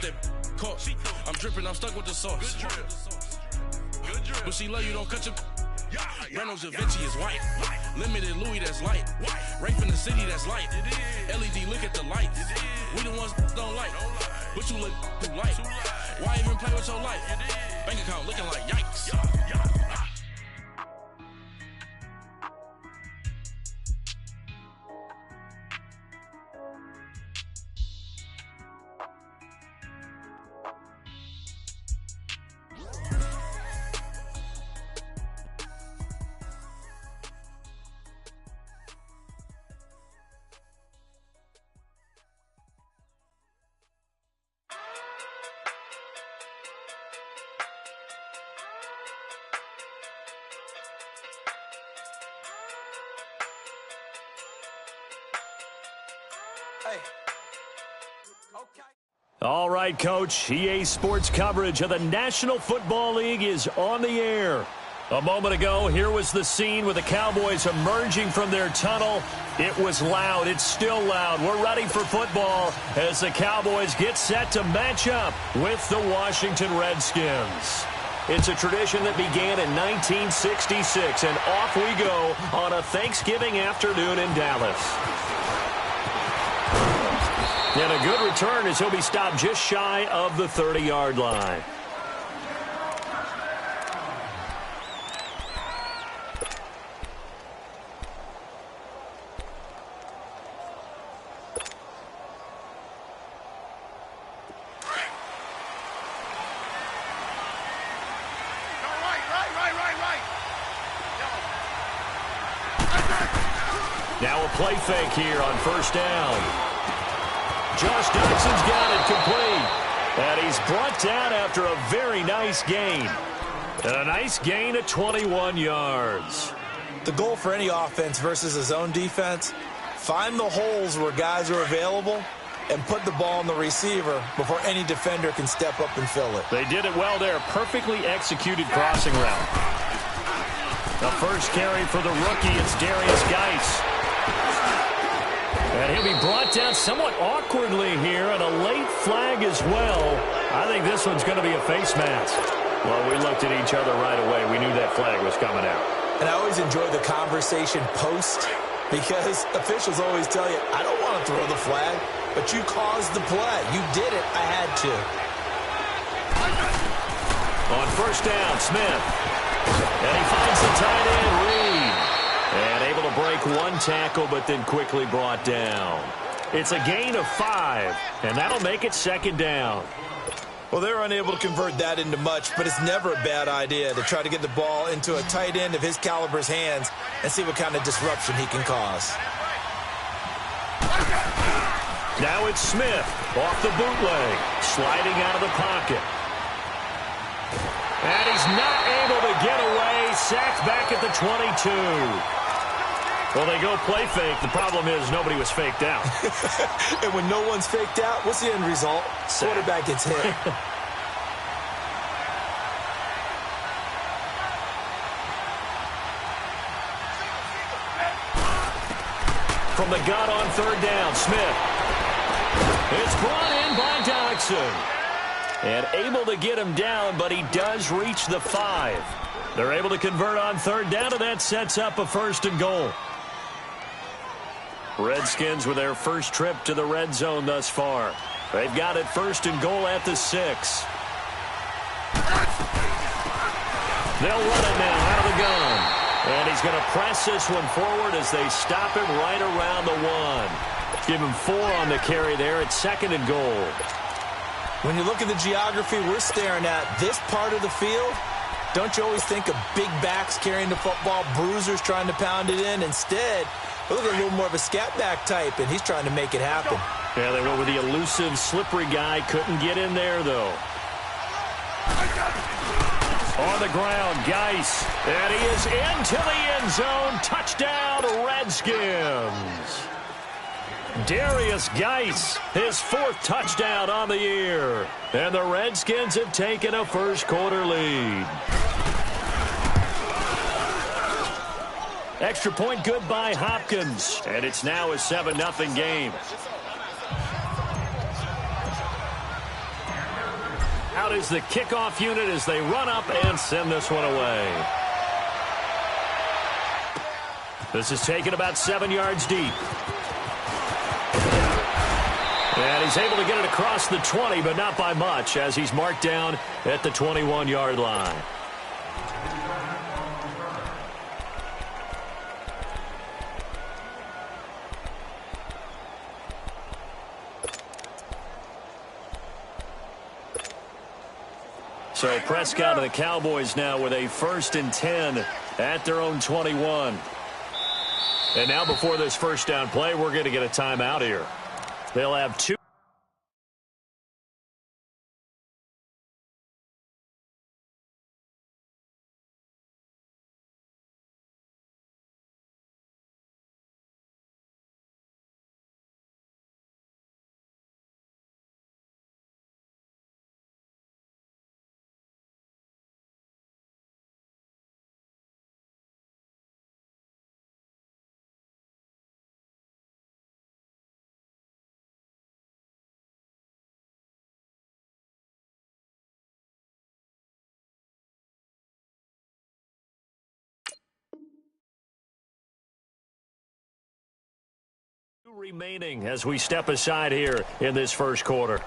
want that court. I'm dripping, I'm stuck with the sauce. But she love you, don't cut your. Reynolds Da Vinci is white. Limited Louis, that's light. Rape in the city, that's light. LED, look at the lights. We the ones don't like. But you look too light. Why even play with your life? Bank account looking like yikes. All right, Coach. EA Sports coverage of the National Football League is on the air. A moment ago, here was the scene with the Cowboys emerging from their tunnel. It was loud. It's still loud. We're ready for football as the Cowboys get set to match up with the Washington Redskins. It's a tradition that began in 1966, and off we go on a Thanksgiving afternoon in Dallas. And a good return as he'll be stopped just shy of the 30-yard line. Now a play fake here on first down. Josh Dotson's got it complete. And he's brought down after a very nice gain. A nice gain of 21 yards. The goal for any offense versus his own defense, find the holes where guys are available and put the ball on the receiver before any defender can step up and fill it. They did it well there. Perfectly executed crossing route. The first carry for the rookie, it's Darius Geis. And he'll be brought down somewhat awkwardly here, and a late flag as well. I think this one's going to be a face mask. Well, we looked at each other right away. We knew that flag was coming out. And I always enjoy the conversation post, because officials always tell you, I don't want to throw the flag, but you caused the play. You did it. I had to. On first down, Smith. And he finds the tight end, Reed. And able to break one tackle, but then quickly brought down. It's a gain of 5, and that'll make it second down. Well, they're unable to convert that into much, but it's never a bad idea to try to get the ball into a tight end of his caliber's hands and see what kind of disruption he can cause. Now it's Smith off the bootleg, sliding out of the pocket. And he's not able to get away, sacked back at the 22. Well, they go play fake. The problem is nobody was faked out. And when no one's faked out, what's the end result? Quarterback gets hit. From the gun on third down, Smith. It's brought in by Dodson. And able to get him down, but he does reach the 5. They're able to convert on third down, and that sets up a first and goal. Redskins with their first trip to the red zone thus far. They've got it first and goal at the 6. They'll run it now out of the gun. And he's going to press this one forward as they stop him right around the 1. Give him 4 on the carry there at second and goal. When you look at the geography we're staring at, this part of the field, don't you always think of big backs carrying the football, bruisers trying to pound it in? Instead, look at a little more of a scat back type, and he's trying to make it happen. Yeah, they went with the elusive, slippery guy. Couldn't get in there, though. On the ground, Geis. And he is into the end zone. Touchdown, Redskins. Darius Geis, his 4th touchdown on the year. And the Redskins have taken a first-quarter lead. Extra point good by Hopkins. And it's now a 7-0 game. Out is the kickoff unit as they run up and send this one away. This is taken about 7 yards deep. And he's able to get it across the 20, but not by much, as he's marked down at the 21-yard line. So Prescott and the Cowboys now with a 1st and 10 at their own 21. And now before this first down play, we're going to get a timeout here. They'll have 2. Remaining as we step aside here in this first quarter.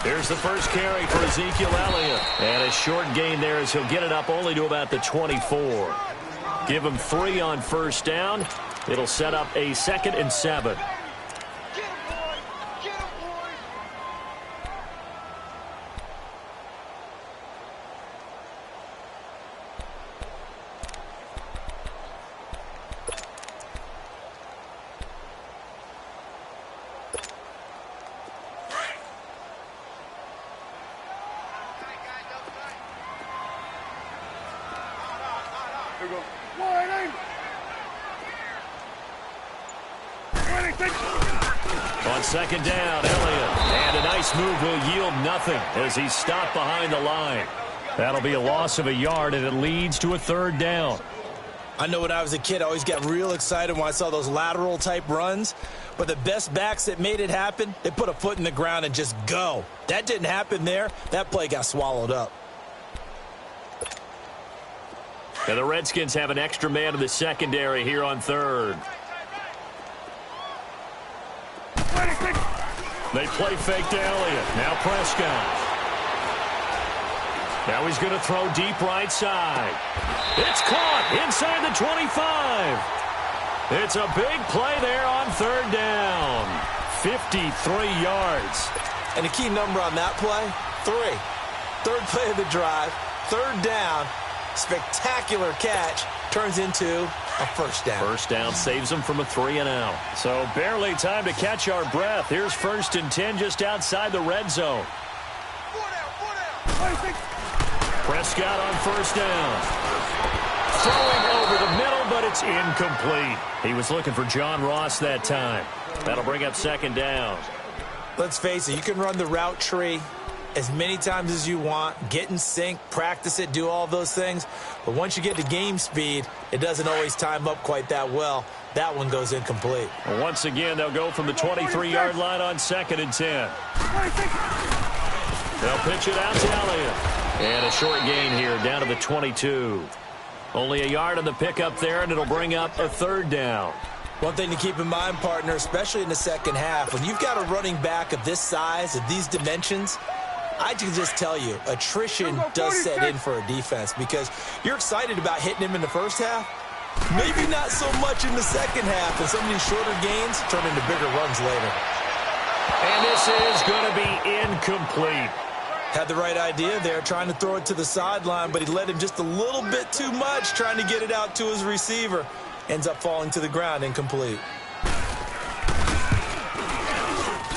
Here's the first carry for Ezekiel Elliott. And a short gain there as he'll get it up only to about the 24. Give him 3 on first down. It'll set up a 2nd and 7. On 2nd down, Elliott. And a nice move will yield nothing as he's stopped behind the line. That'll be a loss of a yard, and it leads to a 3rd down. I know when I was a kid, I always got real excited when I saw those lateral-type runs. But the best backs that made it happen, they put a foot in the ground and just go. That didn't happen there. That play got swallowed up. And the Redskins have an extra man in the secondary here on 3rd. They play fake to Elliott. Now Prescott. Now he's going to throw deep right side. It's caught inside the 25. It's a big play there on 3rd down. 53 yards. And the key number on that play, 3. 3rd play of the drive, 3rd down. Spectacular catch turns into a 1st down. 1st down saves them from a 3-and-out. So barely time to catch our breath. Here's 1st and 10 just outside the red zone. Prescott on 1st down. Throwing over the middle, but it's incomplete. He was looking for John Ross that time. That'll bring up 2nd down. Let's face it, you can run the route tree as many times as you want, get in sync, practice it, do all those things. But once you get to game speed, it doesn't always time up quite that well. That one goes incomplete. And once again, they'll go from the 23-yard line on 2nd and 10. They'll pitch it out to Elliott. And a short gain here down to the 22. Only a yard on the pickup there, and it'll bring up a 3rd down. One thing to keep in mind, partner, especially in the second half, when you've got a running back of this size, of these dimensions, I can just tell you, attrition does set in for a defense because you're excited about hitting him in the first half. Maybe not so much in the second half, and some of these shorter gains turn into bigger runs later. And this is going to be incomplete. Had the right idea there, trying to throw it to the sideline, but he led him just a little bit too much, trying to get it out to his receiver. Ends up falling to the ground, incomplete.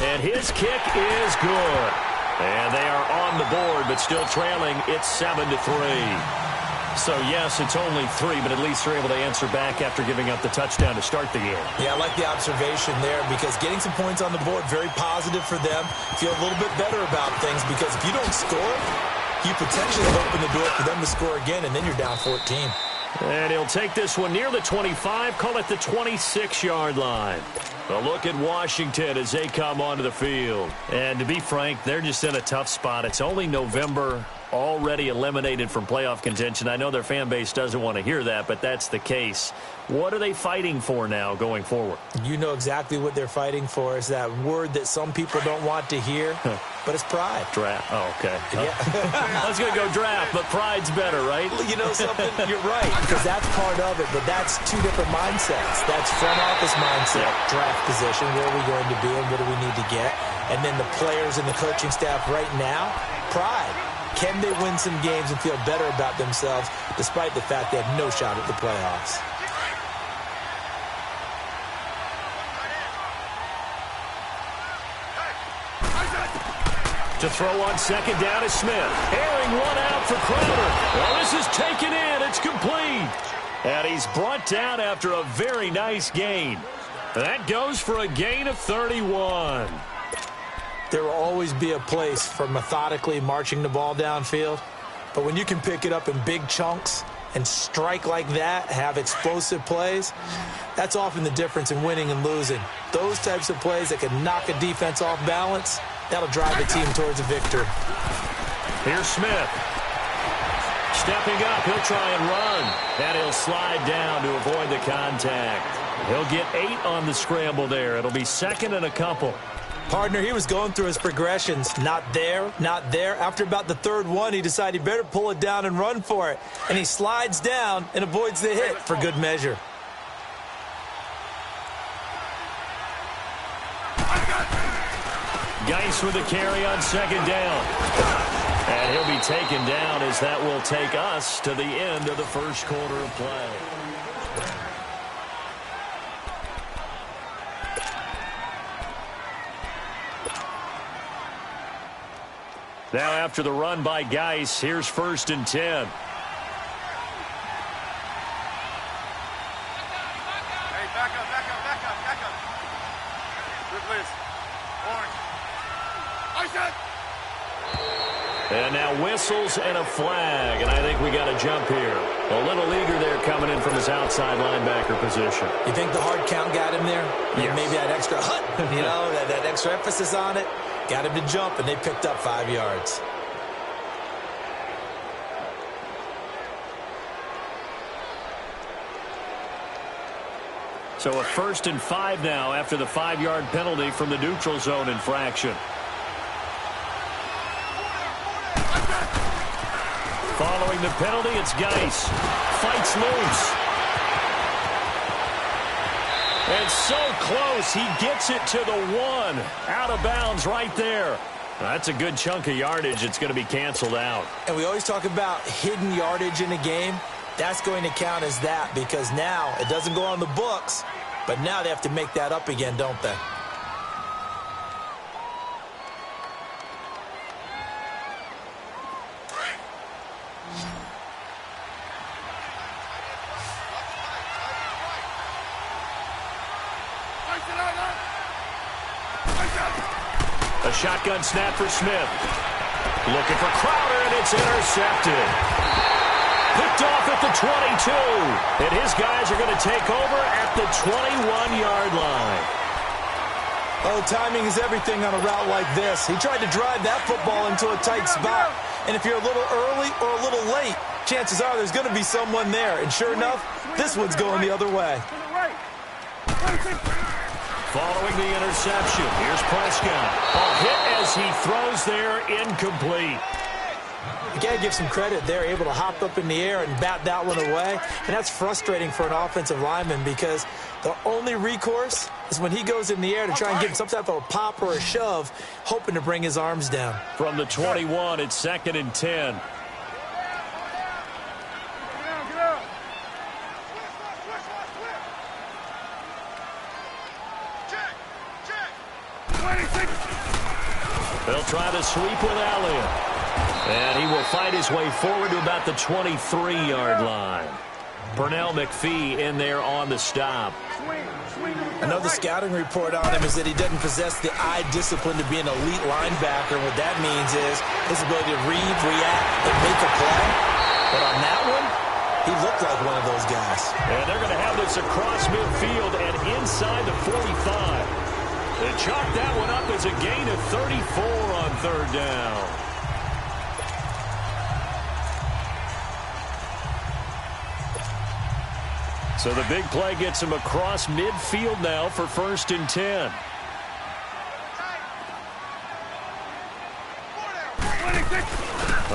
And his kick is good. And they are on the board, but still trailing. It's 7-3. So, yes, it's only 3, but at least they're able to answer back after giving up the touchdown to start the game. Yeah, I like the observation there because getting some points on the board, very positive for them. Feel a little bit better about things because if you don't score, you potentially open the door for them to score again, and then you're down 14. And he'll take this one near the 25, call it the 26-yard line. A look at Washington as they come onto the field. And to be frank, they're just in a tough spot. It's only November, already eliminated from playoff contention. I know their fan base doesn't want to hear that, but that's the case. What are they fighting for now going forward? You know exactly what they're fighting for. Is that word that some people don't want to hear, but it's pride. Draft. Oh, okay. Yeah. I was going to go draft, but pride's better, right? Well, you know something? You're right, because that's part of it, but that's two different mindsets. That's front office mindset, draft position, where are we going to be and what do we need to get? And then the players and the coaching staff right now, pride. Can they win some games and feel better about themselves despite the fact they have no shot at the playoffs? To throw on second down is Smith. Airing one out for Crowder. Well, this is taken in. It's complete. And he's brought down after a very nice gain. That goes for a gain of 31. There will always be a place for methodically marching the ball downfield. But when you can pick it up in big chunks and strike like that, have explosive plays, that's often the difference in winning and losing. Those types of plays that can knock a defense off balance, that'll drive the team towards a victory. Here's Smith. Stepping up, he'll try and run. And he'll slide down to avoid the contact. He'll get 8 on the scramble there. It'll be second and a couple. Partner, he was going through his progressions. Not there, not there. After about the third one, he decided he better pull it down and run for it. And he slides down and avoids the hit for good measure. Geis with the carry on second down. And he'll be taken down as that will take us to the end of the first quarter of play. Now after the run by Geis, here's 1st and 10. Hey, back up. Good list. Orange. And now whistles and a flag, and I think we got a jump here. A little eager there coming in from his outside linebacker position. You think the hard count got him there? Yes. Maybe that extra that extra emphasis on it. Got him to jump, and they picked up 5 yards. So a 1st and 5 now after the 5-yard penalty from the neutral zone infraction. Following the penalty, it's Geis. Fights loose. And so close, he gets it to the 1. Out of bounds right there. That's a good chunk of yardage. It's going to be canceled out. And we always talk about hidden yardage in a game. That's going to count as that because now it doesn't go on the books, but now they have to make that up again, don't they? A shotgun snap for Smith. Looking for Crowder, and it's intercepted. Picked off at the 22. And his guys are going to take over at the 21-yard line. Oh, timing is everything on a route like this. He tried to drive that football into a tight spot. And if you're a little early or a little late, chances are there's going to be someone there. And sure enough, this one's going the other way. Following the interception, here's Prescott. A hit as he throws there, incomplete. You got to give some credit. They're able to hop up in the air and bat that one away. And that's frustrating for an offensive lineman because the only recourse is when he goes in the air to try and give some type of a pop or a shove, hoping to bring his arms down. From the 21, it's 2nd and 10. They'll try to sweep with Allen. And he will fight his way forward to about the 23-yard line. Pernell McPhee in there on the stop. Another scouting report on him is that he doesn't possess the eye discipline to be an elite linebacker. What that means is his ability to read, react, and make a play. But on that one, he looked like one of those guys. And they're going to have this across midfield and inside the 45. They chalk that one up as a gain of 34 on third down. So the big play gets him across midfield now for 1st and 10.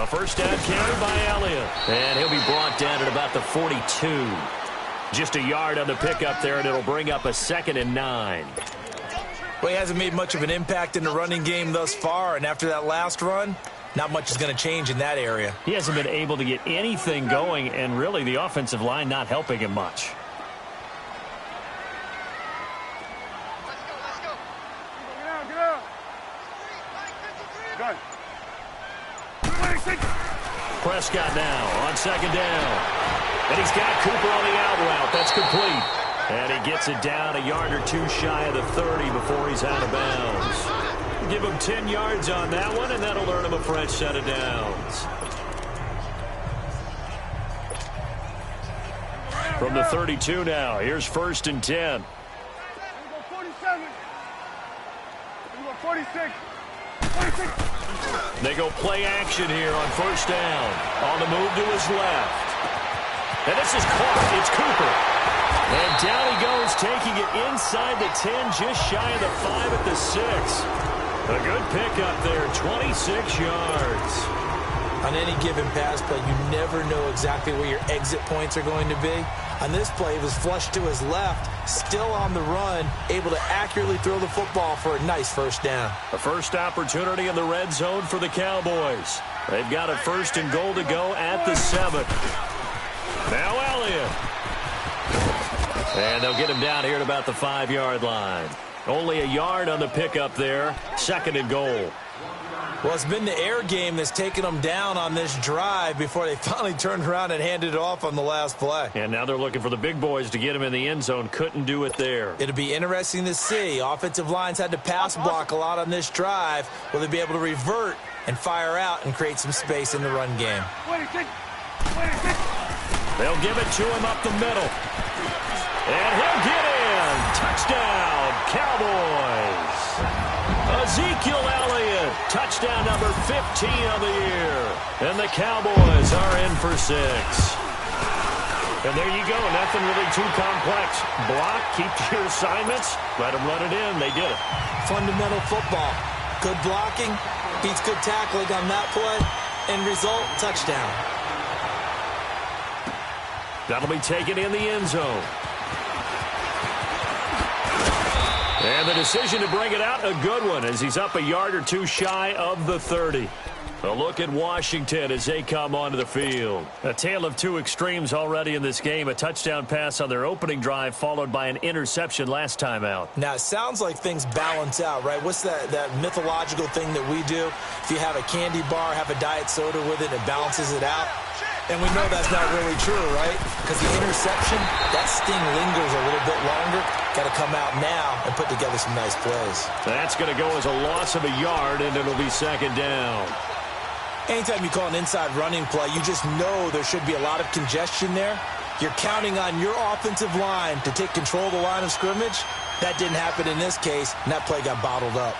A first down carry by Elliott. And he'll be brought down at about the 42. Just a yard on the pickup there, and it'll bring up a 2nd and 9. Well, he hasn't made much of an impact in the running game thus far, and after that last run, not much is going to change in that area. He hasn't been able to get anything going, and really the offensive line not helping him much. Prescott now on 2nd down. And he's got Cooper on the out route. That's complete. And he gets it down a yard or two shy of the 30 before he's out of bounds. Give him 10 yards on that one, and that'll earn him a fresh set of downs. From the 32 now, here's 1st and 10. 47. 46. They go play action here on 1st down. On the move to his left. And this is caught. It's Cooper. And down he goes, taking it inside the 10, just shy of the 5 at the 6. A good pickup there, 26 yards. On any given pass play, you never know exactly where your exit points are going to be. On this play, he was flushed to his left, still on the run, able to accurately throw the football for a nice 1st down. A first opportunity in the red zone for the Cowboys. They've got a 1st and goal to go at the 7. Now Elliott. And they'll get him down here at about the 5-yard line. Only a yard on the pickup there. 2nd and goal. Well, it's been the air game that's taken them down on this drive before they finally turned around and handed it off on the last play. And now they're looking for the big boys to get him in the end zone. Couldn't do it there. It'll be interesting to see. Offensive lines had to pass block a lot on this drive. Will they be able to revert and fire out and create some space in the run game? They'll give it to him up the middle. And he'll get in. Touchdown, Cowboys. Ezekiel Elliott, touchdown number 15 of the year. And the Cowboys are in for 6. And there you go, nothing really too complex. Block, keep your assignments, let them run it in. They did it. Fundamental football. Good blocking, beats good tackling on that play. End result, touchdown. That'll be taken in the end zone. And the decision to bring it out, a good one, as he's up a yard or two shy of the 30. A look at Washington as they come onto the field. A tale of two extremes already in this game. A touchdown pass on their opening drive, followed by an interception last time out. Now, it sounds like things balance out, right? What's that mythological thing that we do? If you have a candy bar, have a diet soda with it, it balances it out. And we know that's not really true, right? Because the interception, that sting lingers a little bit longer. Got to come out now and put together some nice plays. That's going to go as a loss of a yard, and it'll be 2nd down. Anytime you call an inside running play, you just know there should be a lot of congestion there. You're counting on your offensive line to take control of the line of scrimmage. That didn't happen in this case, and that play got bottled up.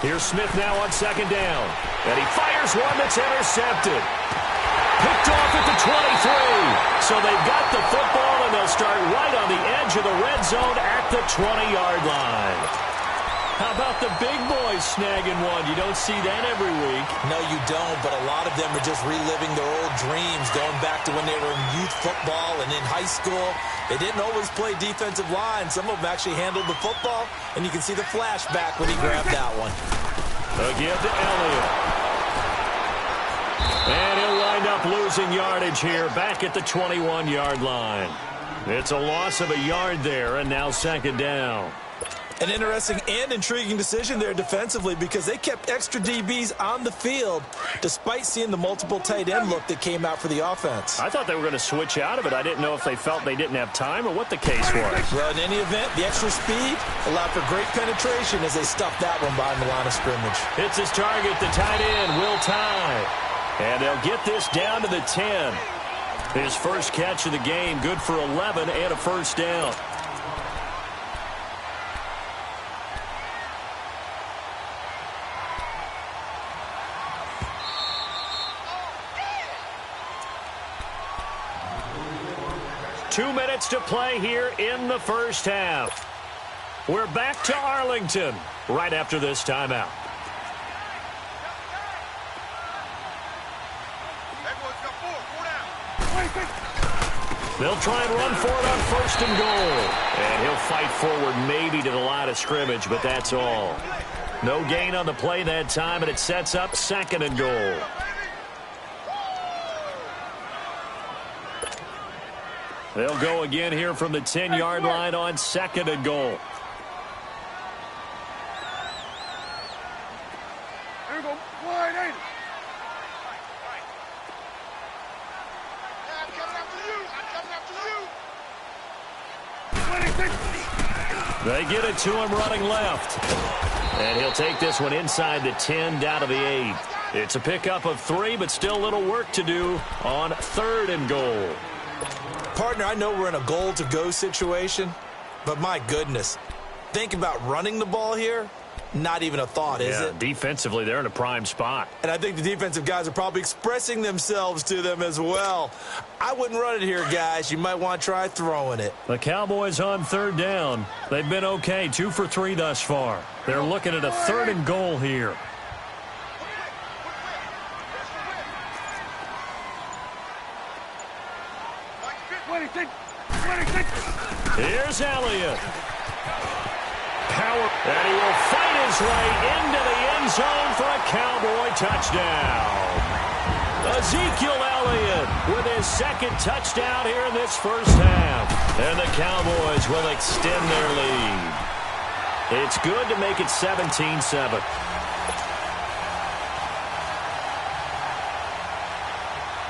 Here's Smith now on 2nd down. And he fires one that's intercepted. Picked off at the 23. So they've got the football, and they'll start right on the edge of the red zone at the 20-yard line. How about the big boys snagging one? You don't see that every week. No, you don't, but a lot of them are just reliving their old dreams, going back to when they were in youth football and in high school. They didn't always play defensive line. Some of them actually handled the football, and you can see the flashback when he grabbed that one. A give to Elliott. And he'll wind up losing yardage here back at the 21-yard line. It's a loss of a yard there, and now 2nd down. An interesting and intriguing decision there defensively because they kept extra DBs on the field despite seeing the multiple tight end look that came out for the offense. I thought they were going to switch out of it. I didn't know if they felt they didn't have time or what the case was. Well, in any event, the extra speed allowed for great penetration as they stuffed that one behind the line of scrimmage. Hits his target, the tight end, Will Tye. And they'll get this down to the 10. His first catch of the game, good for 11 and a first down. Two minutes to play here in the first half. We're back to Arlington right after this timeout. They'll try and run for it on first and goal. And he'll fight forward maybe to the line of scrimmage, but that's all. No gain on the play that time, and it sets up second and goal. They'll go again here from the 10-yard line on second and goal. Here we go. Wide 80. I'm coming after you. 26. They get it to him running left. And he'll take this one inside the 10 down to the 8. It's a pickup of 3, but still a little work to do on third and goal. Partner, I know we're in a goal-to-go situation, but my goodness, think about running the ball here. Not even a thought, is it? Defensively, they're in a prime spot. And I think the defensive guys are probably expressing themselves to them as well. I wouldn't run it here, guys. You might want to try throwing it. The Cowboys on third down. They've been okay, 2 for 3 thus far. They're looking at a third and goal here. Here's Elliott. Power. And he will fight his way into the end zone for a Cowboy touchdown. Ezekiel Elliott with his second touchdown here in this first half. And the Cowboys will extend their lead. It's good to make it 17-7.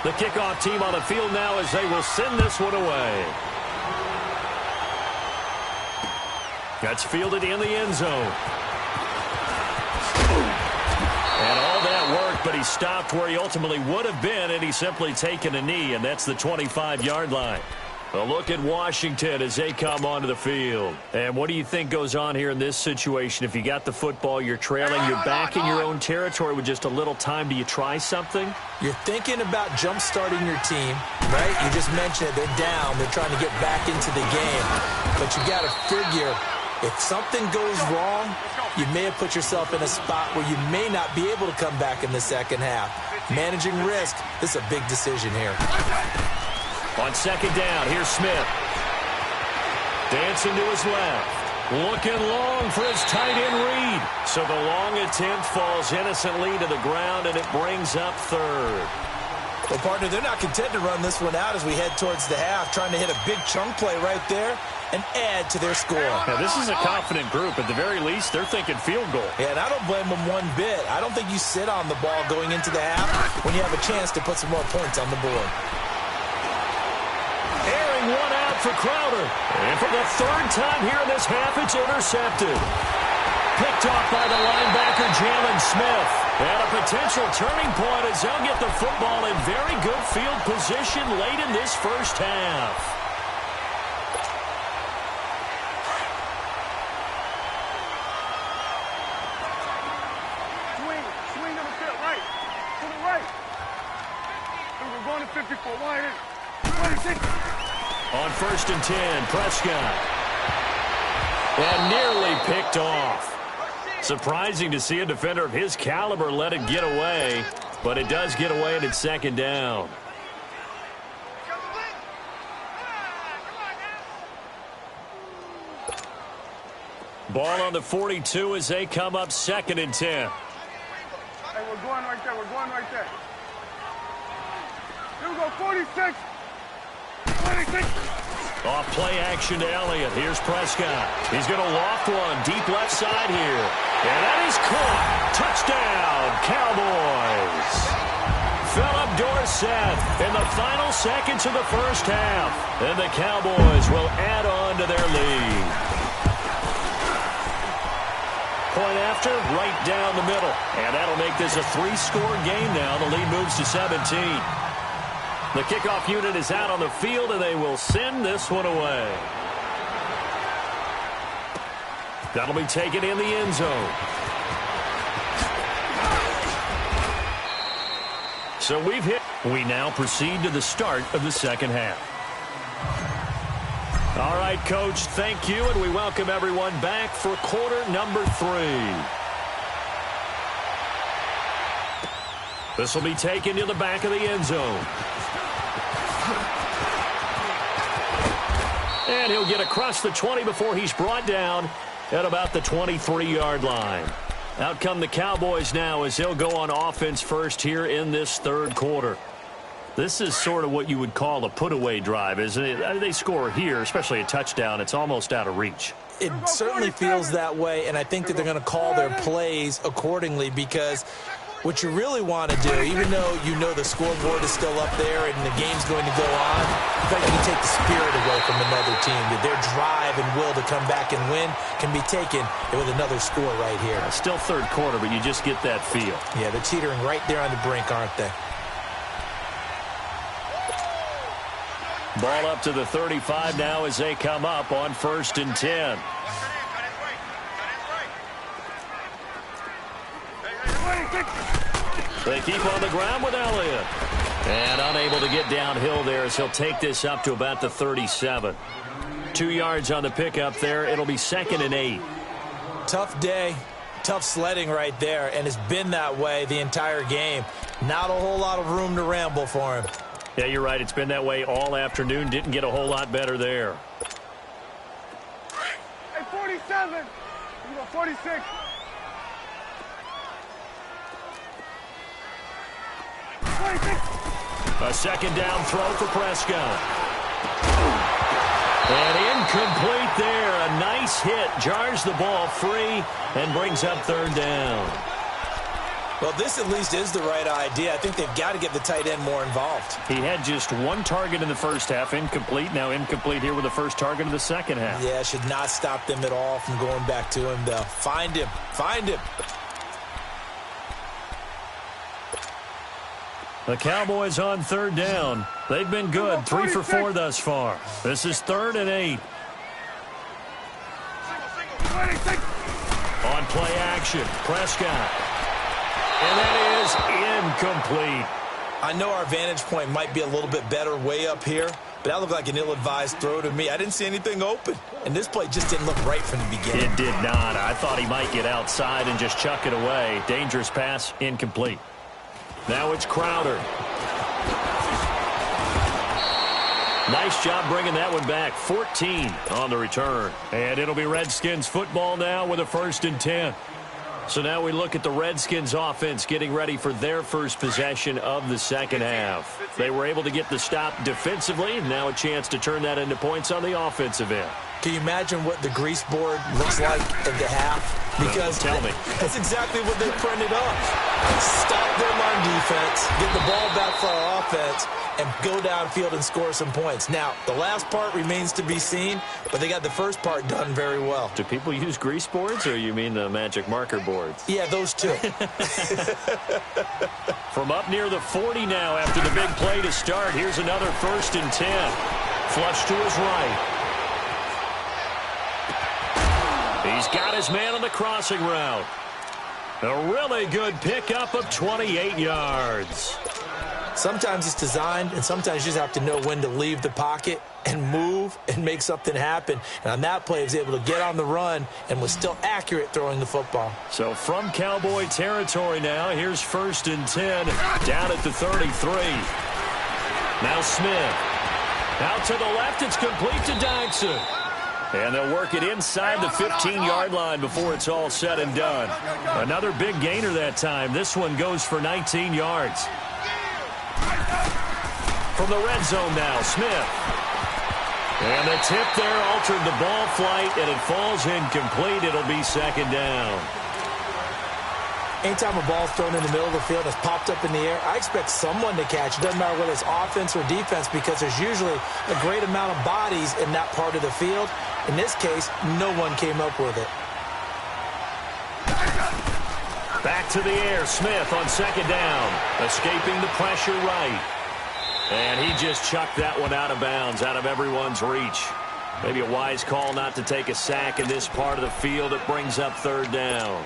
The kickoff team on the field now as they will send this one away. That's fielded in the end zone. And all that worked, but he stopped where he ultimately would have been, and he's simply taken a knee, and that's the 25-yard line. A look at Washington as they come onto the field. And what do you think goes on here in this situation? If you got the football, you're trailing, you're back in your own territory with just a little time. Do you try something? You're thinking about jump-starting your team, right? You just mentioned it. They're down. They're trying to get back into the game. But you got to figure, if something goes wrong, you may have put yourself in a spot where you may not be able to come back in the second half. Managing risk, this is a big decision here. On second down, here's Smith. Dancing to his left. Looking long for his tight end Reed. So the long attempt falls innocently to the ground, and it brings up third. Well, partner, they're not content to run this one out as we head towards the half, trying to hit a big chunk play right there and add to their score. Now, this is a confident group. At the very least, they're thinking field goal. Yeah, and I don't blame them one bit. I don't think you sit on the ball going into the half when you have a chance to put some more points on the board. Airing one out for Crowder. And for the third time here in this half, it's intercepted. Picked off by the linebacker, Jalen Smith. And a potential turning point as they'll get the football in very good field position late in this first half. Swing to the field, right. To the right. And we're going to 54. Wide in. 26. On first and 10, Prescott. And nearly picked off. Surprising to see a defender of his caliber let it get away, but it does get away and it's second down. Ball on the 42 as they come up second and 10. Hey, we're going right there. We're going right there. Here we go, 46. 26. Off play action to Elliott. Here's Prescott. He's going to loft one. Deep left side here. And that is caught. Touchdown, Cowboys. Philip Dorsett in the final seconds of the first half. And the Cowboys will add on to their lead. Point after, right down the middle. And that'll make this a 3-score game now. The lead moves to 17. The kickoff unit is out on the field, and they will send this one away. That'll be taken in the end zone. So we've hit. We now proceed to the start of the second half. All right, Coach, thank you, and we welcome everyone back for quarter number 3. This will be taken to the back of the end zone. And he'll get across the 20 before he's brought down at about the 23-yard line. Out come the Cowboys now as they'll go on offense first here in this third quarter. This is sort of what you would call a put-away drive, isn't it? They score here, especially a touchdown. It's almost out of reach. It certainly feels that way, and I think that they're going to call their plays accordingly because what you really want to do, even though you know the scoreboard is still up there and the game's going to go on, in fact, you can take the spirit away from another team. That their drive and will to come back and win can be taken with another score right here. Still third quarter, but you just get that feel. Yeah, they're teetering right there on the brink, aren't they? Ball up to the 35 now as they come up on 1st and 10. They keep on the ground with Elliott. And unable to get downhill there as he'll take this up to about the 37. 2 yards on the pickup there. It'll be 2nd and 8. Tough day. Tough sledding right there. And it's been that way the entire game. Not a whole lot of room to ramble for him. Yeah, you're right. It's been that way all afternoon. Didn't get a whole lot better there. Hey, 47. You got 46. A second down throw for Prescott. And incomplete there. A nice hit. Jars the ball free and brings up 3rd down. Well, this at least is the right idea. I think they've got to get the tight end more involved. He had just 1 target in the first half. Incomplete. Now incomplete here with the first target of the second half. Yeah, should not stop them at all from going back to him, though. Find him. Find him. The Cowboys on 3rd down. They've been good. 3 for 4 thus far. This is 3rd and 8. On play action, Prescott. And that is incomplete. I know our vantage point might be a little bit better way up here, but that looked like an ill-advised throw to me. I didn't see anything open, and this play just didn't look right from the beginning. It did not. I thought he might get outside and just chuck it away. Dangerous pass, incomplete. Now it's Crowder. Nice job bringing that one back. 14 on the return. And it'll be Redskins football now with a 1st and 10. So now we look at the Redskins offense getting ready for their first possession of the second half. They were able to get the stop defensively, and now a chance to turn that into points on the offensive end. Can you imagine what the grease board looks like at the half? Because tell me. That's exactly what they printed up. Stop them on defense, get the ball back for our offense, and go downfield and score some points. Now, the last part remains to be seen, but they got the first part done very well. Do people use grease boards, or you mean the magic marker boards? Yeah, those two. From up near the 40 now after the big play to start. Here's another 1st and 10. Flush to his right. He's got his man on the crossing route. A really good pickup of 28 yards. Sometimes it's designed, and sometimes you just have to know when to leave the pocket and move and make something happen. And on that play, he was able to get on the run and was still accurate throwing the football. So from Cowboy territory now, here's 1st and 10 down at the 33. Now Smith. Out to the left, it's complete to Dodson. And they'll work it inside the 15-yard line before it's all said and done. Another big gainer that time. This one goes for 19 yards. From the red zone now, Smith. And the tip there altered the ball flight, and it falls incomplete. It'll be second down. Anytime a ball's thrown in the middle of the field that's popped up in the air, I expect someone to catch. It doesn't matter whether it's offense or defense because there's usually a great amount of bodies in that part of the field. In this case, no one came up with it. Back to the air. Smith on second down. Escaping the pressure right. And he just chucked that one out of bounds, out of everyone's reach. Maybe a wise call not to take a sack in this part of the field. It brings up third down.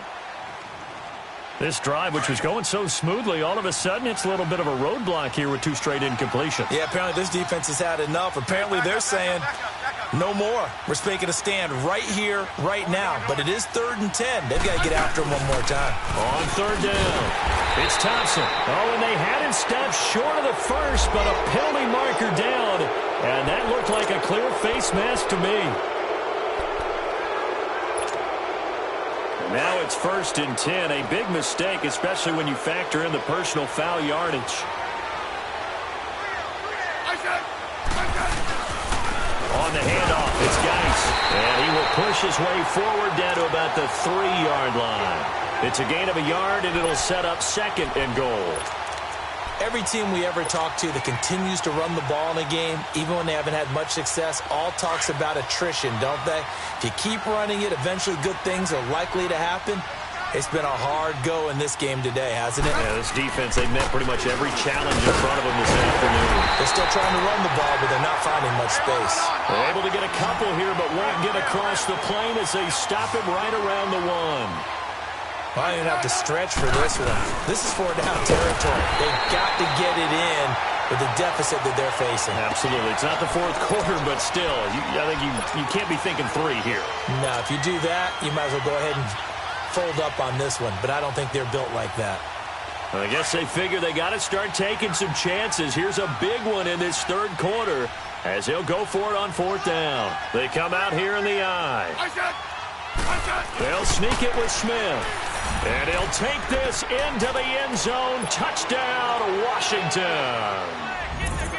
This drive, which was going so smoothly, all of a sudden it's a little bit of a roadblock here with 2 straight incompletions. Yeah, apparently this defense has had enough. Apparently they're saying no more. We're making a stand right here, right now. But it is 3rd and 10. They've got to get after him one more time. On third down, it's Thompson. Oh, and they had him stopped short of the first, but a penalty marker down. And that looked like a clear face mask to me. Now it's 1st and 10. A big mistake, especially when you factor in the personal foul yardage. On the handoff, it's Geis. And he will push his way forward down to about the 3-yard line. It's a gain of a yard, and it'll set up 2nd and goal. Every team we ever talk to that continues to run the ball in a game, even when they haven't had much success, all talks about attrition, don't they? If you keep running it, eventually good things are likely to happen. It's been a hard go in this game today, hasn't it? Yeah, this defense, they've met pretty much every challenge in front of them this afternoon. They're still trying to run the ball, but they're not finding much space. They're able to get a couple here, but won't get across the plane as they stop him right around the 1. I don't even have to stretch for this one. This is 4-down territory. They've got to get it in with the deficit that they're facing. Absolutely. It's not the 4th quarter, but still, I think you can't be thinking 3 here. No, if you do that, you might as well go ahead and fold up on this one. But I don't think they're built like that. Well, I guess they figure they got to start taking some chances. Here's a big one in this 3rd quarter as they'll go for it on 4th down. They come out here in the eye. They'll sneak it with Smith. And he'll take this into the end zone. Touchdown, Washington.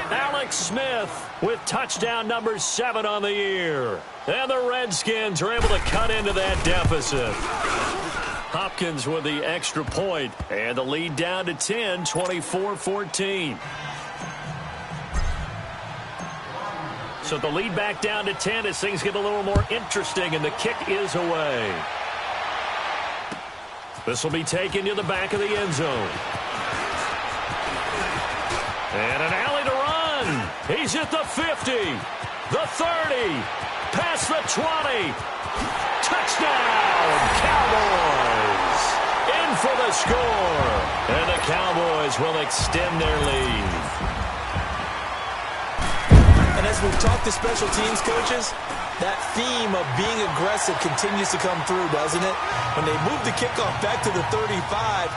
Alex Smith with touchdown number 7 on the year. And the Redskins are able to cut into that deficit. Hopkins with the extra point. And the lead down to 10, 24-14. So the lead back down to 10 as things get a little more interesting, and the kick is away. This will be taken to the back of the end zone. And an alley to run. He's at the 50, the 30, past the 20. Touchdown, Cowboys. In for the score. And the Cowboys will extend their lead. And as we've talked to special teams coaches, that theme of being aggressive continues to come through, doesn't it? When they moved the kickoff back to the 35,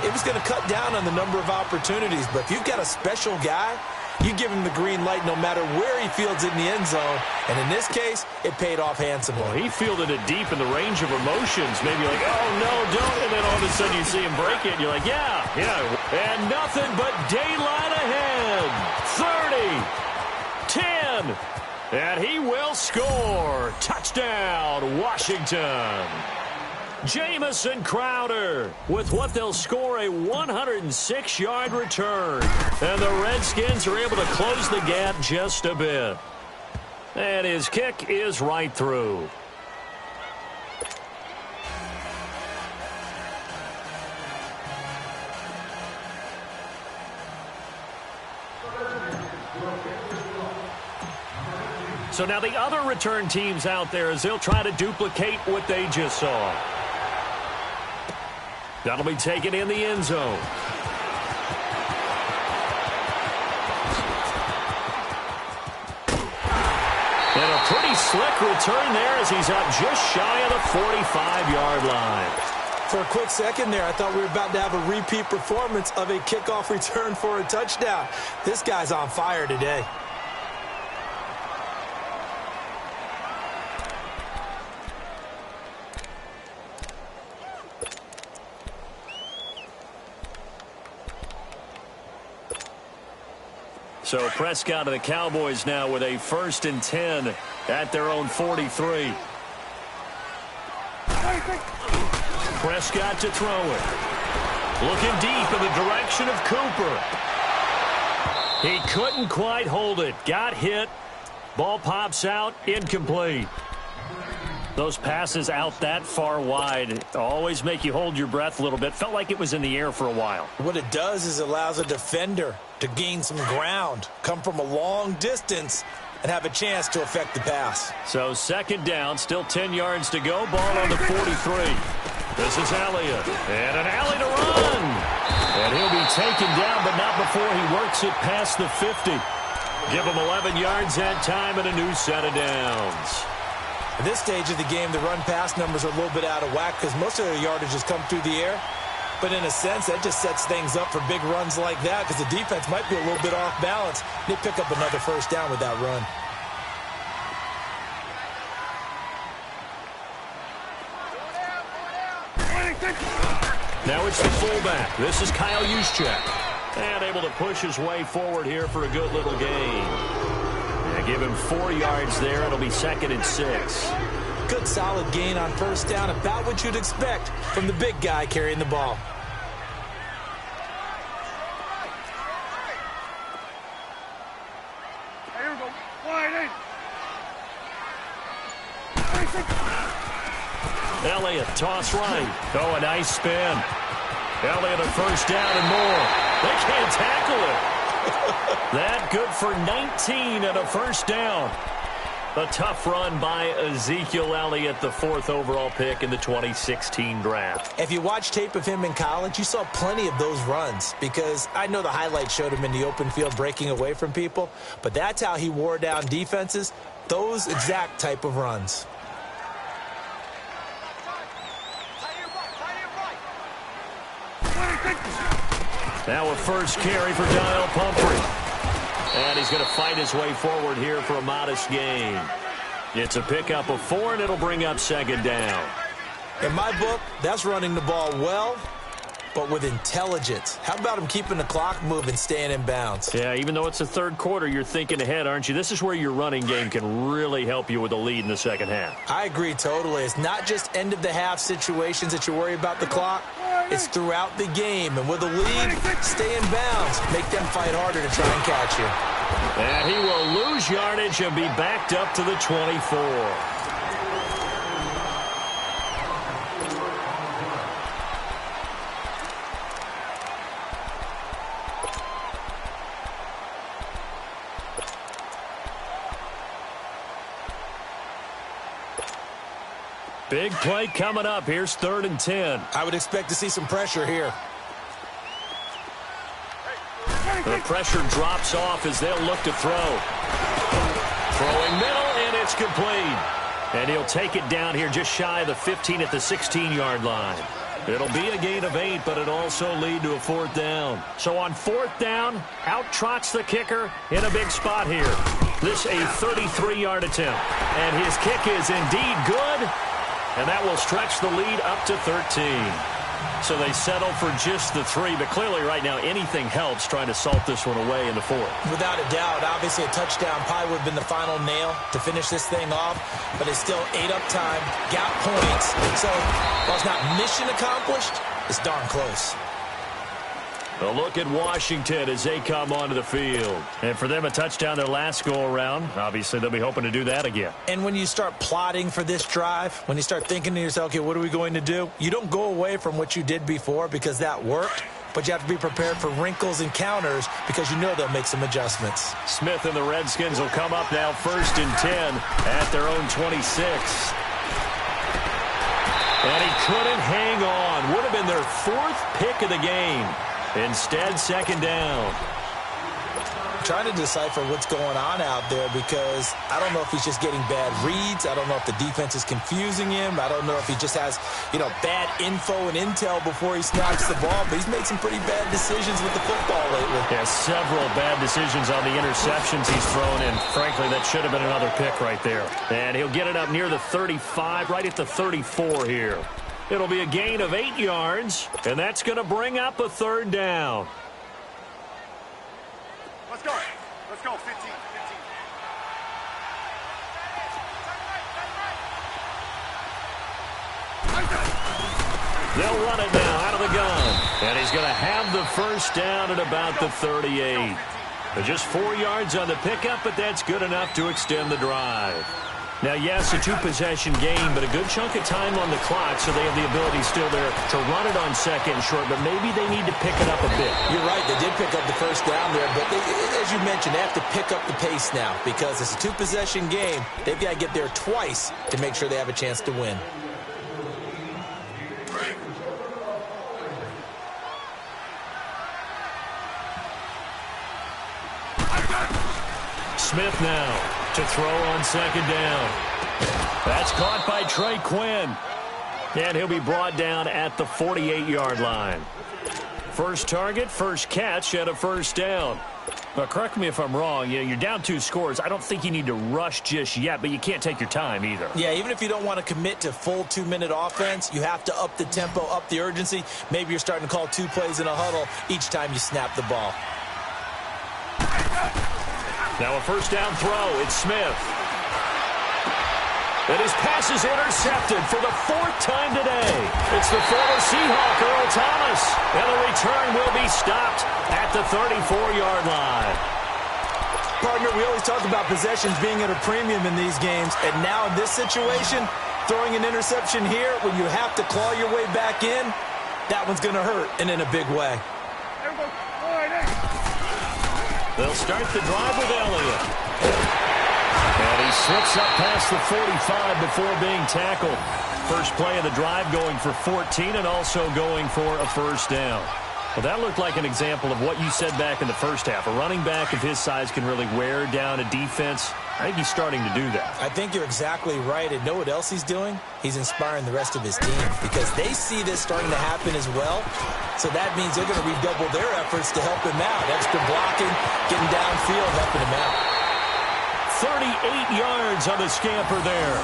it was going to cut down on the number of opportunities. But if you've got a special guy, you give him the green light no matter where he fields it in the end zone. And in this case, it paid off handsomely. Well, he fielded it deep in the range of emotions. Maybe like, oh, no, don't. And then all of a sudden you see him break it. And you're like, yeah. And nothing but daylight ahead. 30, 10. And he will score. Touchdown, Washington. Jamison Crowder with what they'll score a 106-yard return. And the Redskins are able to close the gap just a bit. And his kick is right through. So now the other return teams out there as they'll try to duplicate what they just saw. That'll be taken in the end zone. And a pretty slick return there as he's up just shy of the 45-yard line. For a quick second there, I thought we were about to have a repeat performance of a kickoff return for a touchdown. This guy's on fire today. So Prescott and the Cowboys now with a 1st and 10 at their own 43. Prescott to throw it. Looking deep in the direction of Cooper. He couldn't quite hold it. Got hit. Ball pops out. Incomplete. Those passes out that far wide always make you hold your breath a little bit. Felt like it was in the air for a while. What it does is it allows a defender to gain some ground, come from a long distance, and have a chance to affect the pass. So 2nd down, still 10 yards to go. Ball on the 43. This is Elliott. And an alley to run. And he'll be taken down, but not before he works it past the 50. Give him 11 yards that time and a new set of downs. At this stage of the game, the run-pass numbers are a little bit out of whack because most of their yardage has come through the air. But in a sense, that just sets things up for big runs like that because the defense might be a little bit off balance. They pick up another 1st down with that run. Now it's the fullback. This is Kyle Juszczyk. And able to push his way forward here for a good little gain. Yeah, give him 4 yards there. It'll be 2nd and 6. Good solid gain on 1st down. About what you'd expect from the big guy carrying the ball. Here we go. Wide in. Elliott, toss right. Oh, a nice spin. Elliott a 1st down and more. They can't tackle it. That good for 19 and a 1st down. A tough run by Ezekiel Elliott, the 4th overall pick in the 2016 draft. If you watch tape of him in college, you saw plenty of those runs because I know the highlights showed him in the open field breaking away from people, but that's how he wore down defenses, those exact type of runs. Now a 1st carry for Donnell Pumphrey. And he's going to fight his way forward here for a modest gain. It's a pickup of 4, and it'll bring up 2nd down. In my book, that's running the ball well, but with intelligence. How about him keeping the clock moving, staying in bounds? Yeah, even though it's the 3rd quarter, you're thinking ahead, aren't you? This is where your running game can really help you with a lead in the 2nd half. I agree totally. It's not just end-of-the-half situations that you worry about the clock. It's throughout the game. And with a lead, stay in bounds. Make them fight harder to try and catch you. And he will lose yardage and be backed up to the 24. Big play coming up. Here's 3rd and 10. I would expect to see some pressure here. The pressure drops off as they'll look to throw. Throwing middle, and it's complete. And he'll take it down here just shy of the 15 at the 16-yard line. It'll be a gain of 8, but it'll also lead to a 4th down. So on 4th down, out trots the kicker in a big spot here. This a 33-yard attempt. And his kick is indeed good. And that will stretch the lead up to 13. So they settle for just the 3, but clearly right now anything helps trying to salt this one away in the 4th. Without a doubt, obviously a touchdown probably would have been the final nail to finish this thing off, but it's still 8 up time, got points. So while it's not mission accomplished, it's darn close. A look at Washington as they come onto the field. And for them, a touchdown their last go-around. Obviously, they'll be hoping to do that again. And when you start plotting for this drive, when you start thinking to yourself, okay, what are we going to do? You don't go away from what you did before because that worked, but you have to be prepared for wrinkles and counters because you know they'll make some adjustments. Smith and the Redskins will come up now 1st and 10 at their own 26. And he couldn't hang on. Would have been their 4th pick of the game. Instead, 2nd down. I'm trying to decipher what's going on out there because I don't know if he's just getting bad reads. I don't know if the defense is confusing him. I don't know if he just has, bad info and intel before he snaps the ball. But he's made some pretty bad decisions with the football lately. Yeah, several bad decisions on the interceptions he's thrown in. Frankly, that should have been another pick right there. And he'll get it up near the 35, right at the 34 here. It'll be a gain of 8 yards, and that's going to bring up a 3rd down. Let's go. Let's go, 15. They'll run it now out of the gun. And he's going to have the first down at about the 38. But just 4 yards on the pickup, but that's good enough to extend the drive. Now, yes, a two-possession game, but a good chunk of time on the clock, so they have the ability still there to run it on second and short, but maybe they need to pick it up a bit. You're right. They did pick up the first down there, but as you mentioned, they have to pick up the pace now because it's a two-possession game. They've got to get there twice to make sure they have a chance to win. Smith now to throw on second down. That's caught by Trey Quinn. And he'll be brought down at the 48-yard line. First target, first catch, and a first down. Now, correct me if I'm wrong. You're down 2 scores. I don't think you need to rush just yet, but you can't take your time either. Yeah, even if you don't want to commit to full 2-minute offense, you have to up the tempo, up the urgency. Maybe you're starting to call 2 plays in a huddle each time you snap the ball. Now a first down throw. It's Smith. And his pass is intercepted for the 4th time today. It's the former Seahawk, Earl Thomas. And the return will be stopped at the 34-yard line. Partner, we always talk about possessions being at a premium in these games. And now in this situation, throwing an interception here when you have to claw your way back in, that one's going to hurt, and in a big way. They'll start the drive with Elliott. And he slips up past the 45 before being tackled. First play of the drive going for 14 and also going for a first down. Well, that looked like an example of what you said back in the first half. A running back of his size can really wear down a defense. I think he's starting to do that. I think you're exactly right. And know what else he's doing? He's inspiring the rest of his team because they see this starting to happen as well. So that means they're going to redouble their efforts to help him out. Extra blocking, getting downfield, helping him out. 38 yards on the scamper there.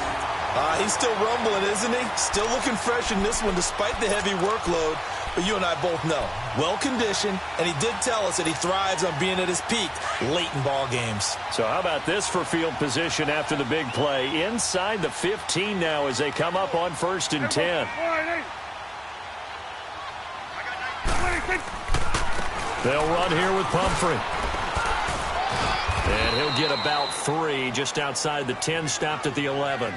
He's still rumbling, isn't he? Still looking fresh in this one despite the heavy workload. But you and I both know, well-conditioned, and he did tell us that he thrives on being at his peak late in ball games. So how about this for field position after the big play? Inside the 15 now as they come up on 1st and 10. They'll run here with Pumphrey. And he'll get about 3 just outside the 10, stopped at the 11.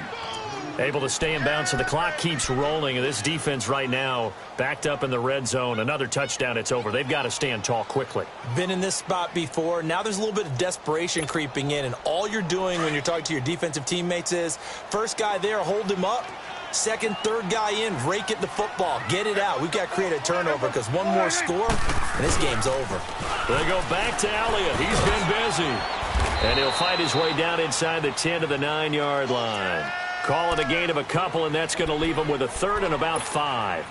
Able to stay in bounds, so the clock keeps rolling. And this defense right now backed up in the red zone. Another touchdown, it's over. They've got to stand tall quickly. Been in this spot before. Now there's a little bit of desperation creeping in. And all you're doing when you're talking to your defensive teammates is, first guy there, hold him up. Second, third guy in, rake at the football. Get it out. We've got to create a turnover because one more score, and this game's over. They go back to Elliott. He's been busy. And he'll fight his way down inside the 10 to the 9-yard line. Call it a gain of a couple, and that's going to leave him with a 3rd and about 5.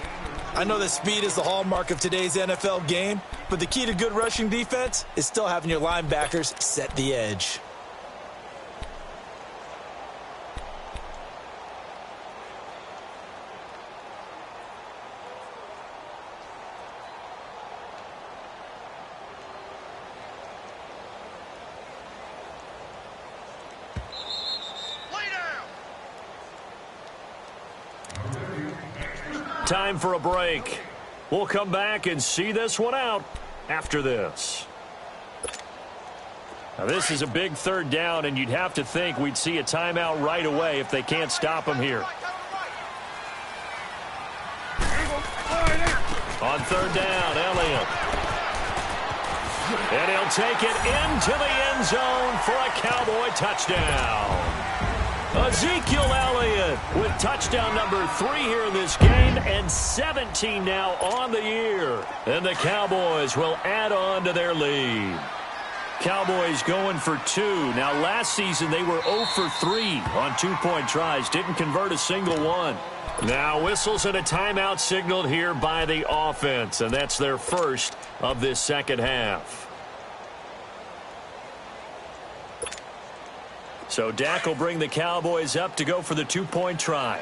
I know that speed is the hallmark of today's NFL game, but the key to good rushing defense is still having your linebackers set the edge. Time for a break. We'll come back and see this one out after this. Now, this is a big 3rd down, and you'd have to think we'd see a timeout right away if they can't stop him here. On 3rd down, Elliott. And he'll take it into the end zone for a Cowboy touchdown. Ezekiel Elliott with touchdown number 3 here in this game, and 17 now on the year. And the Cowboys will add on to their lead. Cowboys going for 2. Now, last season they were 0 for 3 on 2-point tries. Didn't convert a single one. Now, whistles and a timeout signaled here by the offense, and that's their first of this second half. So Dak will bring the Cowboys up to go for the 2-point try.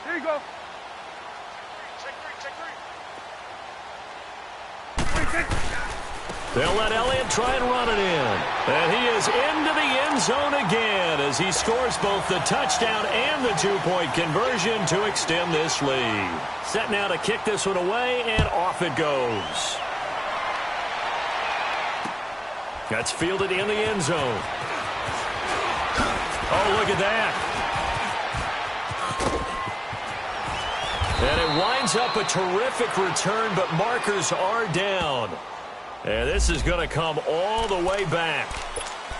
Here you go. Check 3. They'll let Elliott try and run it in. And he is into the end zone again as he scores both the touchdown and the two-point conversion to extend this lead. Set now to kick this one away, and off it goes. That's fielded in the end zone. Oh, look at that. And it winds up a terrific return, but markers are down. And this is going to come all the way back.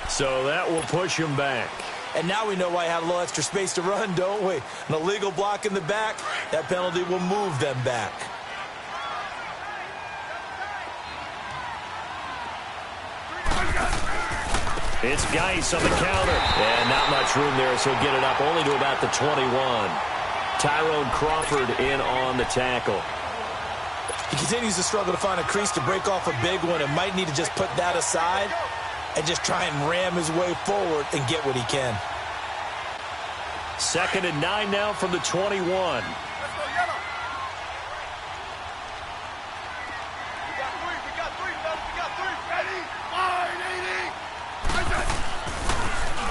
So that will push him back. And now we know why he had a little extra space to run, don't we? An illegal block in the back, that penalty will move them back. It's Geis on the counter. And not much room there, so he'll get it up only to about the 21. Tyrone Crawford in on the tackle. He continues to struggle to find a crease to break off a big one and might need to just put that aside and just try and ram his way forward and get what he can. 2nd and 9 now from the 21.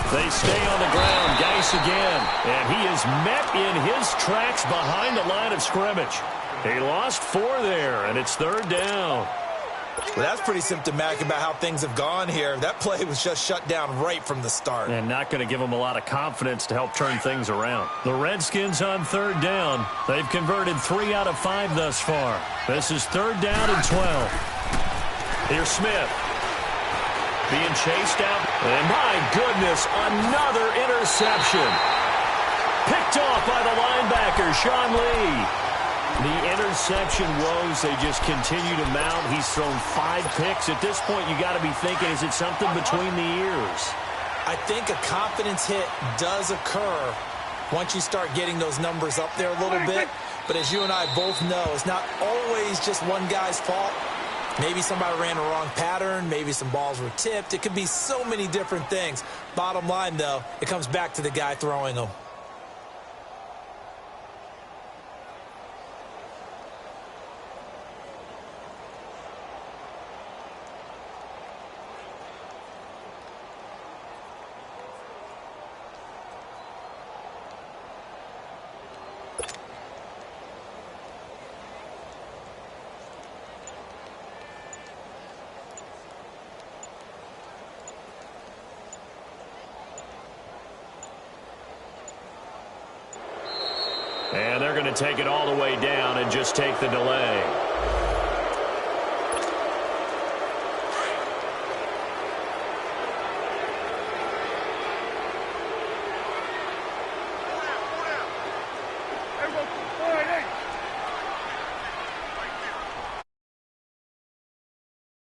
They stay on the ground. Geis again. And he is met in his tracks behind the line of scrimmage. He lost 4 there, and it's 3rd down. Well, that's pretty symptomatic about how things have gone here. That play was just shut down right from the start. And not going to give them a lot of confidence to help turn things around. The Redskins on 3rd down. They've converted 3 out of 5 thus far. This is 3rd down and 12. Here's Smith. Being chased out. And my goodness, another interception. Picked off by the linebacker, Sean Lee. The interception woes, they just continue to mount. He's thrown 5 picks. At this point, you got to be thinking, is it something between the ears? I think a confidence hit does occur once you start getting those numbers up there a little bit. But as you and I both know, it's not always just one guy's fault. Maybe somebody ran a wrong pattern. Maybe some balls were tipped. It could be so many different things. Bottom line, though, it comes back to the guy throwing them. And they're going to take it all the way down and just take the delay.